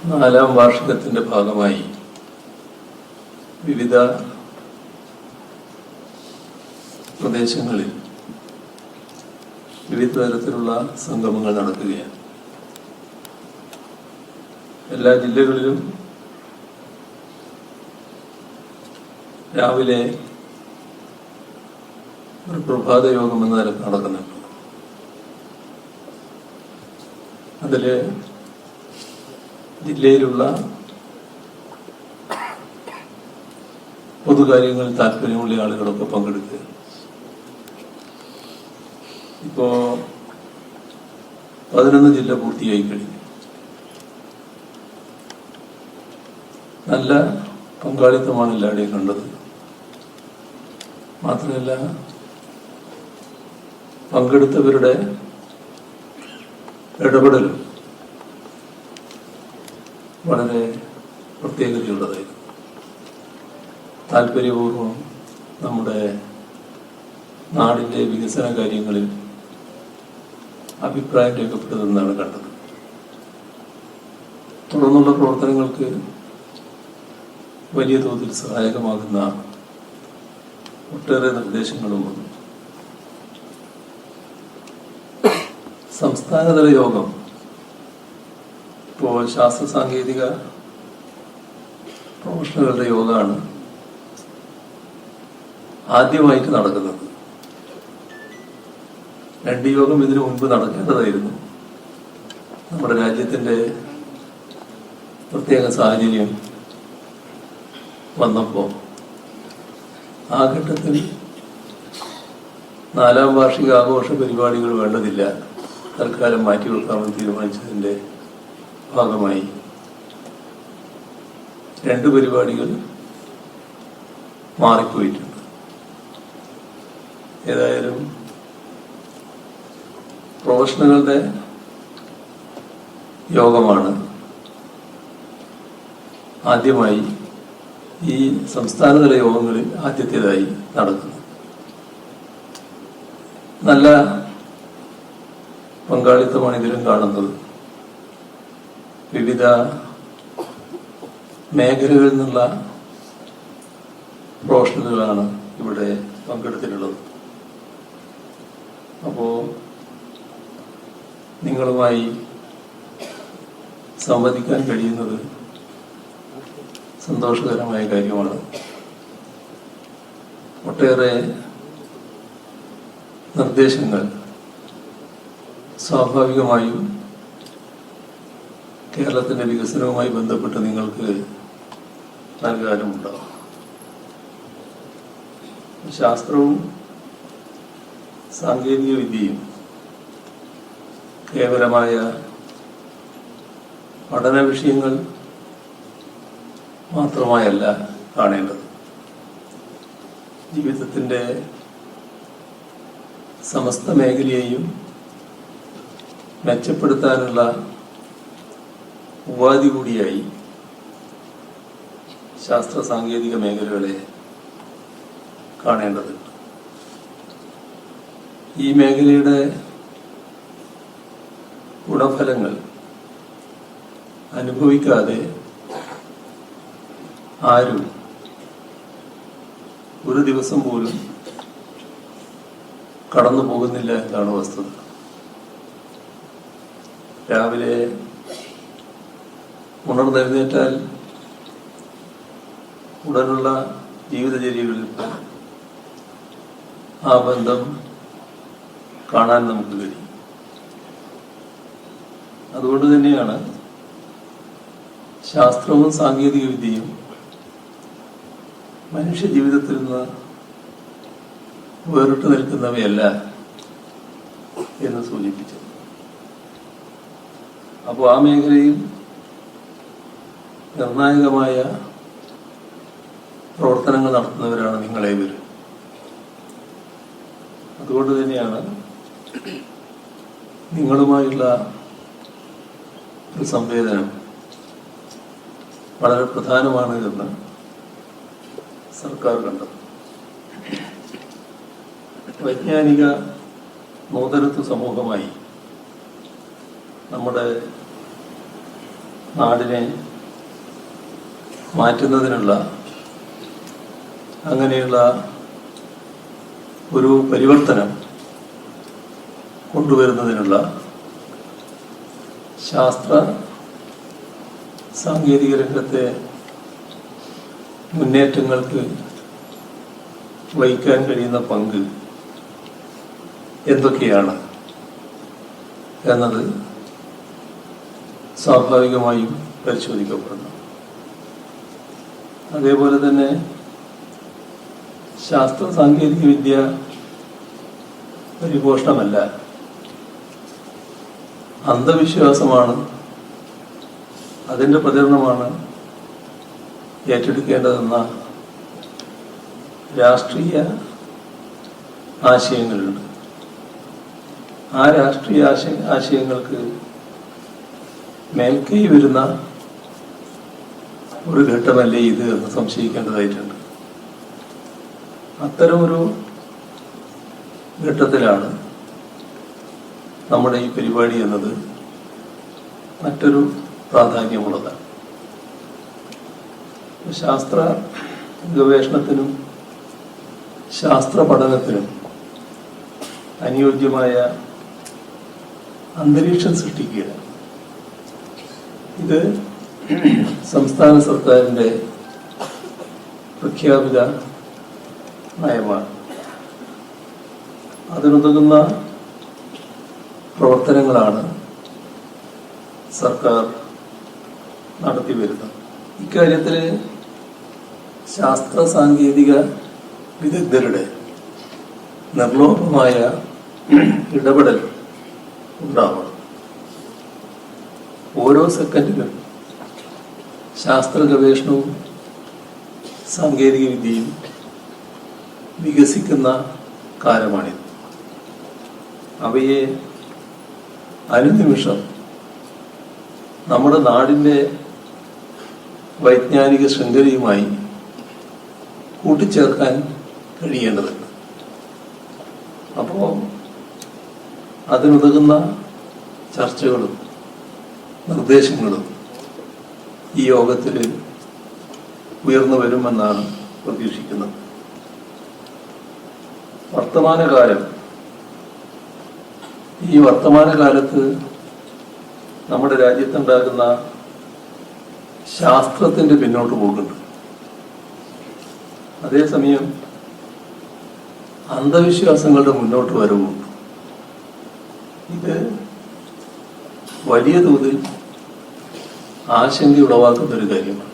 നാലാം വാർഷികത്തിൻ്റെ ഭാഗമായി വിവിധ പ്രദേശങ്ങളിൽ വിവിധ തരത്തിലുള്ള സംഗമങ്ങൾ നടക്കുകയാണ്. എല്ലാ ജില്ലകളിലും രാവിലെ ഒരു പ്രഭാത യോഗം എന്ന നിലക്ക് നടക്കുന്നുണ്ട്. അതില് ജില്ലയിലുള്ള പൊതുകാര്യങ്ങളിൽ താല്പര്യമുള്ള ആളുകളൊക്കെ പങ്കെടുക്കുക. ഇപ്പോ 11 ജില്ല പൂർത്തിയായി കഴിഞ്ഞു. നല്ല പങ്കാളിത്തമാണ് എല്ലാവരുടെയും കണ്ടത്. മാത്രമല്ല, പങ്കെടുത്തവരുടെ ഇടപെടലും വളരെ പ്രത്യേകതയുള്ളതായിരുന്നു. താല്പര്യപൂർവ്വം നമ്മുടെ നാടിൻ്റെ വികസന കാര്യങ്ങളിൽ അഭിപ്രായം രേഖപ്പെടുന്നതാണ് കണ്ടത്. തുടർന്നുള്ള പ്രവർത്തനങ്ങൾക്ക് വലിയ തോതിൽ സഹായകമാകുന്ന ഒട്ടേറെ നിർദ്ദേശങ്ങളും വന്നു. സംസ്ഥാനതല യോഗം ഇപ്പോൾ ശാസ്ത്ര സാങ്കേതിക പ്രൊഫഷണലുകളുടെ യോഗമാണ് ആദ്യമായിട്ട് നടക്കുന്നത്. 2 യോഗം ഇതിനു മുൻപ് നടക്കേണ്ടതായിരുന്നു. നമ്മുടെ രാജ്യത്തിൻ്റെ പ്രത്യേക സാഹചര്യം വന്നപ്പോൾ ആ ഘട്ടത്തിൽ 4ാം വാർഷിക ആഘോഷ പരിപാടികൾ വേണ്ടതില്ല, തൽക്കാലം മാറ്റിവെക്കാമെന്ന് തീരുമാനിച്ചതിൻ്റെ ഭാഗമായി 2 പരിപാടികൾ മാറിപ്പോയിട്ടുണ്ട്. ഏതായാലും പ്രൊഫഷണലുകളുടെ യോഗമാണ് ആദ്യമായി ഈ സംസ്ഥാനതല യോഗങ്ങളിൽ ആദ്യത്തേതായി നടക്കുന്നത്. നല്ല പങ്കാളിത്തമാണ് ഇതിലും കാണുന്നത്. വിവിധ മേഖലകളിൽ നിന്നുള്ള പ്രൊഫഷണലുകളാണ് ഇവിടെ പങ്കെടുത്തിട്ടുള്ളത്. അപ്പോൾ നിങ്ങളുമായി സംവദിക്കാൻ കഴിയുന്നത് സന്തോഷകരമായ കാര്യമാണ്. ഒട്ടേറെ നിർദ്ദേശങ്ങൾ സ്വാഭാവികമായും കേരളത്തിൻ്റെ വികസനവുമായി ബന്ധപ്പെട്ട് നിങ്ങൾക്ക് നൽകാനുമുണ്ടാകും. ശാസ്ത്രവും സാങ്കേതിക വിദ്യയും കേവലമായ പഠന വിഷയങ്ങൾ മാത്രമായല്ല കാണേണ്ടത്. ജീവിതത്തിൻ്റെ സമസ്ത മേഖലയെയും മെച്ചപ്പെടുത്താനുള്ള ഉപാധി കൂടിയായി ശാസ്ത്ര സാങ്കേതിക മേഖലകളെ കാണേണ്ടതുണ്ട്. ഈ മേഖലയുടെ ഗുണഫലങ്ങൾ അനുഭവിക്കാതെ ആരും ഒരു ദിവസം പോലും കടന്നു പോകുന്നില്ല എന്നാണ് വസ്തുത. രാവിലെ ഉണർന്നെഴുന്നേറ്റാൽ ഉടനുള്ള ജീവിതചര്യകളിൽ ആ ബന്ധം കാണാൻ നമുക്ക് കഴിയും. അതുകൊണ്ട് തന്നെയാണ് ശാസ്ത്രവും സാങ്കേതിക വിദ്യയും മനുഷ്യ ജീവിതത്തിൽ നിന്ന് വേറിട്ട് നിൽക്കുന്നവയല്ല എന്ന് സൂചിപ്പിച്ചത്. അപ്പോൾ ആ മേഖലയിൽ നിർണായകമായ പ്രവർത്തനങ്ങൾ നടത്തുന്നവരാണ് നിങ്ങളേവരും. അതുകൊണ്ട് തന്നെയാണ് നിങ്ങളുമായുള്ള ഒരു സംവേദനം വളരെ പ്രധാനമാണ് എന്ന് സർക്കാർ കണ്ടത്. വൈജ്ഞാനിക നൂതനത്വ സമൂഹമായി നമ്മുടെ നാടിനെ മാറ്റുന്നതിനുള്ള, അങ്ങനെയുള്ള ഒരു പരിവർത്തനം കൊണ്ടുവരുന്നതിനുള്ള ശാസ്ത്ര സാങ്കേതിക രംഗത്തെ മുന്നേറ്റങ്ങൾക്ക് വഹിക്കാൻ കഴിയുന്ന പങ്ക് എന്തൊക്കെയാണ് എന്നത് സ്വാഭാവികമായും പരിശോധിക്കപ്പെടണം. അതേപോലെ തന്നെ ശാസ്ത്ര സാങ്കേതിക വിദ്യ പരിപോഷണമല്ല, അന്ധവിശ്വാസമാണ്, അതിൻ്റെ പ്രചരണമാണ് ഏറ്റെടുക്കേണ്ടതെന്ന രാഷ്ട്രീയ ആശയങ്ങളുണ്ട്. ആ രാഷ്ട്രീയ ആശയങ്ങൾക്ക് മേൽക്കൈ വരുന്ന ഒരു ഘട്ടമല്ലേ ഇത് എന്ന് സംശയിക്കേണ്ടതായിട്ടുണ്ട്. അത്തരമൊരു ഘട്ടത്തിലാണ് നമ്മുടെ ഈ പരിപാടി എന്നത് മറ്റൊരു പ്രാധാന്യമുള്ളതാണ്. ശാസ്ത്ര ഗവേഷണത്തിനും ശാസ്ത്ര പഠനത്തിനും അനുയോജ്യമായ അന്തരീക്ഷം സൃഷ്ടിക്കുക, ഇത് സംസ്ഥാന സർക്കാരിൻ്റെ പ്രഖ്യാപിത നയമാണ്. അതിനുതകുന്ന പ്രവർത്തനങ്ങളാണ് സർക്കാർ നടത്തി വരുന്നത്. ഇക്കാര്യത്തിൽ ശാസ്ത്ര സാങ്കേതിക വിദഗ്ധരുടെ നിർലോഭമായ ഇടപെടൽ ഉണ്ടാവണം. ഓരോ സെക്കൻഡിലും ശാസ്ത്ര ഗവേഷണവും സാങ്കേതിക വിദ്യയും വികസിക്കുന്ന കാലമാണിത്. അവയെ അനുനിമിഷം നമ്മുടെ നാടിൻ്റെ വൈജ്ഞാനിക ശൃംഖലയുമായി കൂട്ടിച്ചേർക്കാൻ കഴിയേണ്ടതുണ്ട്. അപ്പോൾ അതിനുതകുന്ന ചർച്ചകളും നിർദ്ദേശങ്ങളും ഈ യോഗത്തിൽ ഉയർന്നു വരുമെന്നാണ് പ്രതീക്ഷിക്കുന്നത്. ഈ വർത്തമാനകാലത്ത് നമ്മുടെ രാജ്യത്തുണ്ടാകുന്ന ശാസ്ത്രത്തിൻ്റെ പിന്നോട്ട് പോകുന്നുണ്ട്. അതേസമയം അന്ധവിശ്വാസങ്ങളുടെ മുന്നോട്ട് വരവുമുണ്ട്. ഇത് വലിയ തോതിൽ ആശങ്ക ഉളവാക്കുന്ന ഒരു കാര്യമാണ്.